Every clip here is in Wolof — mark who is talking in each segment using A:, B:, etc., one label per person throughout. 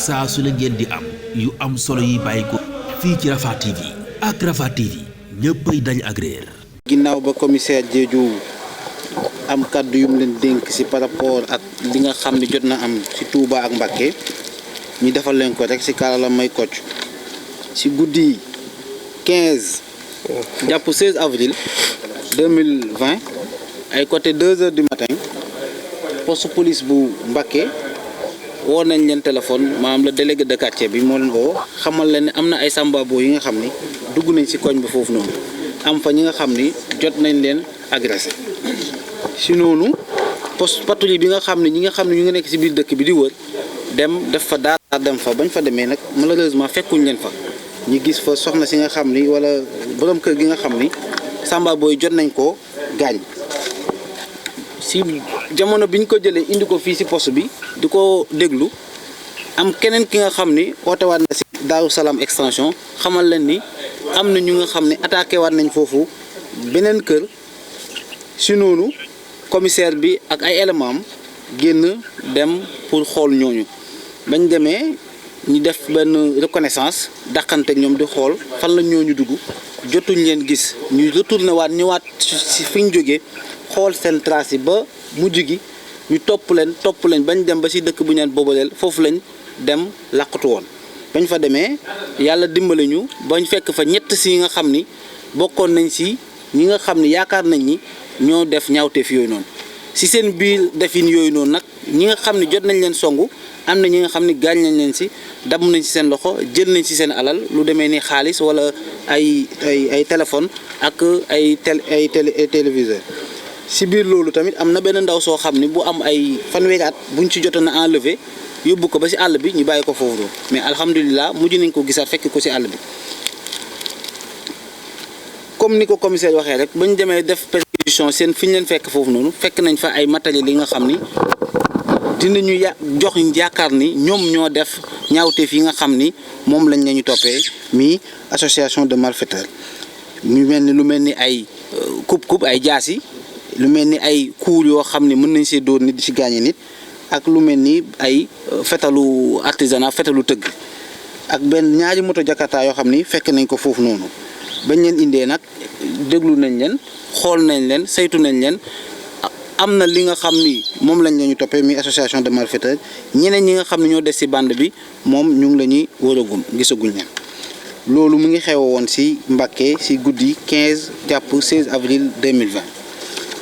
A: saa su ne ngeen di am yu am solo yi bàyyi ko fii ci Rafah TV ak Rafah TV ñëppay dañ ak réer.
B: ginnaaw ba commissaire Diédhiou am kàddu yu mu leen dénk ci par rapport ak li nga xam ne jot na am ci Touba ak Mbacké ñu defal leen ko rek ci Karala may Kocc ci guddi 15 jàpp 16 avril 2020 ay côté 2 heures du matin poste police bu Mbacké woo nañ leen téléphone maanaam le délégué de quartier bi moo leen woo xamal leen ne am na ay sambabo yi nga xam ni dugg nañ ci koñ bi foofu noonu am fa ñi nga xam ni jot nañ leen agressé si noonu poste patrouille bi nga xam ne ñi nga xam ne ñu ngi nekk ci biir dëkk bi di wër dem def fa daara dem fa bañ fa demee nag malheureusement fekkuñ leen fa ñu gis fa soxna si nga xam ni wala borom kër gi nga xam ni sambabo yi jot nañ ko gaañ si jamono biñ ko jëlee indi ko fii si poste bi di ko déglu am keneen ki nga xam ni oote waat na si Daaru Salaam extension xamal leen ni am na ñu nga xam ne attaqué waat nañ foofu beneen kër si noonu commissaire bi ak ay éléments am génn dem pour xool ñooñu bañ demee ñu def benn reconnaissance dàqante ak ñoom di xool fan la ñooñu dugg jotuñ leen gis ñu retourné waat ñëwaat si fi ñu jógee xool seen trace yi ba mujj gi ñu topp leen bañ dem ba si dëkk bu ñu naan Boboleel foofu lañ dem làqatu woon bañ fa demee yàlla dimbali ñu bañ fekk fa ñett si nga xam ni bokkoon nañ si ñi nga xam ni yaakaar nañ ni ñoo def ñaawteef yooyu noonu si seen biir defin yooyu noonu nag ñi nga xam ni jot nañ leen songu am na ñi nga xam ni gaañ nañ leen si damm nañ si seen loxo jël nañ si seen alal lu demee ni xaalis wala ay téléphone ak ay téléviseur si biir loolu tamit am na benn ndaw soo xam ni bu am ay fanweeri at buñ ci jotoon a enlever yóbbu ko ba si àll bi ñu bàyyi ko foofu mais alhamdulilah mujj nañ ko gisaat fekk ko si àll bi comme ni ko commissaire waxee rek bañ demee def perquisition seen fi ñu leen fekk foofu noonu fekk nañ fa ay matériel yi nga xam ni dinañu jox yaakaar ni ñoom ñoo def ñaawteef yi nga xam ni moom lañ la ñu toppee mi association de malfaiteurs ñu mel ni lu mel ni ay coupe ay jaasi lu mel ni ay kuur yoo xam ne mën nañ see dóor nit di ci gaañe nit ak lu mel ni ay fetalu artisanat fetalu tëgg ak benn ñaari moto jakarta yoo xam ni fekk nañ ko foofu noonu bañ leen indee nag déglu nañ leen xool nañ leen saytu nañ leen am na li nga xam ni moom lañ la ñu toppee mi association de malfaiteurs ñeneen ñi nga xam ne ñoo des ci bande bi moom ñu ngi la ñuy wëragum gisaguñ leen loolu mu ngi xew woon ci Mbacké ci guddi 15 jàpp 16 avril 2020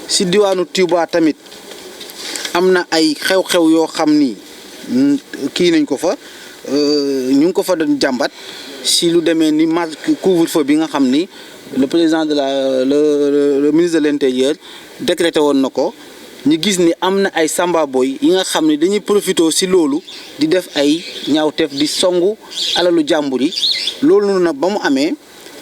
B: ci diwaanu Touba tamit am na ay xew-xew yoo xam ni kii nañ ko fa ñu ngi ko fa doon jàmbat ci lu demee ni couvre-feu bi nga xam ni le président de le ministre de l'intérieur décrété woon na ko ñu gis ni am na ay sambaboy yi nga xam ni dañuy profité ci loolu di def ay ñaawteef di songu alalu jàmbur yi loolu nag ba mu amee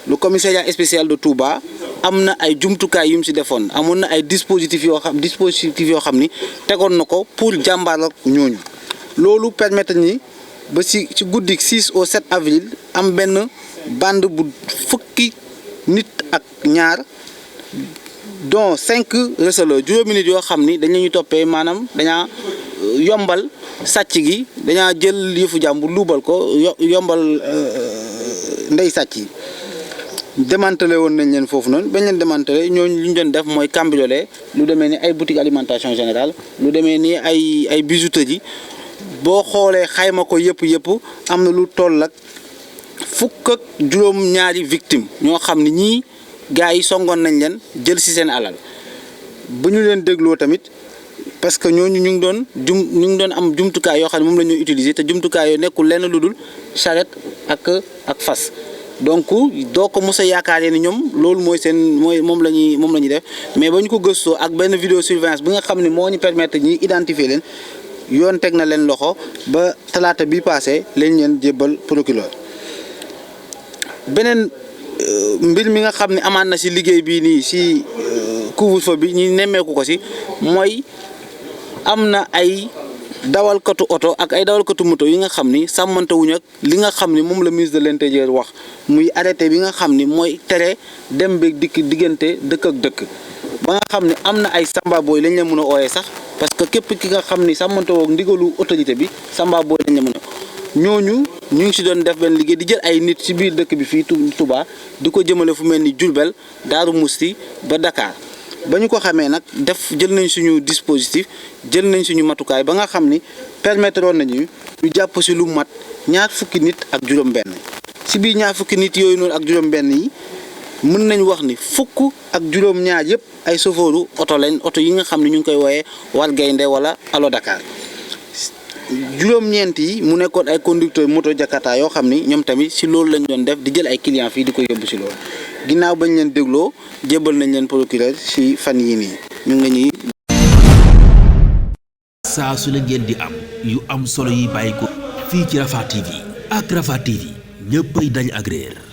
B: le commissariat spécial de Touba am na ay jumtukaay yu mu ci defoon amoon na ay dispositifs yoo xam ni tegoon na ko pour jàmbaar ak ñooñu loolu permettre ni ba ci guddi 6 au 7 avril am benn bande bu fukki nit ak ñaar dont 5 receleurs juróomi nit yoo xam ni dañu toppee maanaam dañaa yombal sàcc gi dañaa jël yëfu jàmbur luubal ko yombal ndey sàcc yi démantelé woon nañ leen foofu noonu bañ leen démantelé ñooñu li ñu doon def mooy cambriolé lu demee ni ay boutique alimentation générale lu demee ni ay bijouterie boo xoolee xayma ko yëpp am na lu toll ak fukk ak juróom-ñaari victime ñoo xam ne ñii gars yi songoon nañ leen jël ci seen alal bu ñu leen dégloo tamit parce que ñooñu ñu ngi doon am jumtukaay yoo xam ne moom la ñuy utiliser te jumtukaay yoo nekkul lenn lu dul charrette ak fas donc doo ko mos a yaakaaree ni ñoom loolu moom la ñuy def mais ba ñu ko gëstoo ak benn vidéo surveillance bi nga xam ne moo ñu permettre ñi identifier leen yoon teg na leen loxo ba talaata bi passé lañ leen jébbal procureur beneen mbir mi nga xam ne amaan na ci liggéey bii nii ci couvre-feu bi ñu nemmeeku ko ci mooy am na ay dawalkatu oto ak ay dawalkatu moto yi nga xam ni sàmmante wuñ ak li nga xam ni moom la ministre de l'intérieur wax muy arrêté bi nga xam ni mooy tere dem beeg dikk diggante dëkk ak dëkk ba nga xam ni am na ay samba booy lañ leen mën a ooyee sax parce que képp ki nga xam ni sàmmante woog ndigalu autorité bi samba booy lañ leen mën a ñooñu ñu ngi si doon def benn liggéey di jël ay nit ci biir dëkk bi fii Touba di ko jëmale fu mel ni Diourbel Daaru Musti ba Dakar ba ñu ko xamee nag jël nañ suñu dispositif jël nañ suñu matukaay ba nga xam ni permettre woon nañu ñu jàpp si lu mat 20 nit ak juróom-benn si biir 20 nit yooyu noonu ak juróom-benn yi mën nañ wax ni 10 ak juróom-ñaar yëpp ay chauffeuru oto lañ oto yi nga xam ne ñu ngi koy wooyee War Gaynde wala Allo Dakar. juróom-ñeent yi mu nekkoon ay conducteur moto Jakarta yoo xam ni ñoom tamit si loolu lañ doon def di jël ay clients fii di ko yóbbu si loolu ginnaaw bañ leen dégloo jébbal nañ leen procureur si fan yii nii ñu ngi ñuy.
A: saa su la ngeen di am yu am solo yi bàyyi ko fii ci Rafah TV ak Rafah TV ñëppay dañ ak réer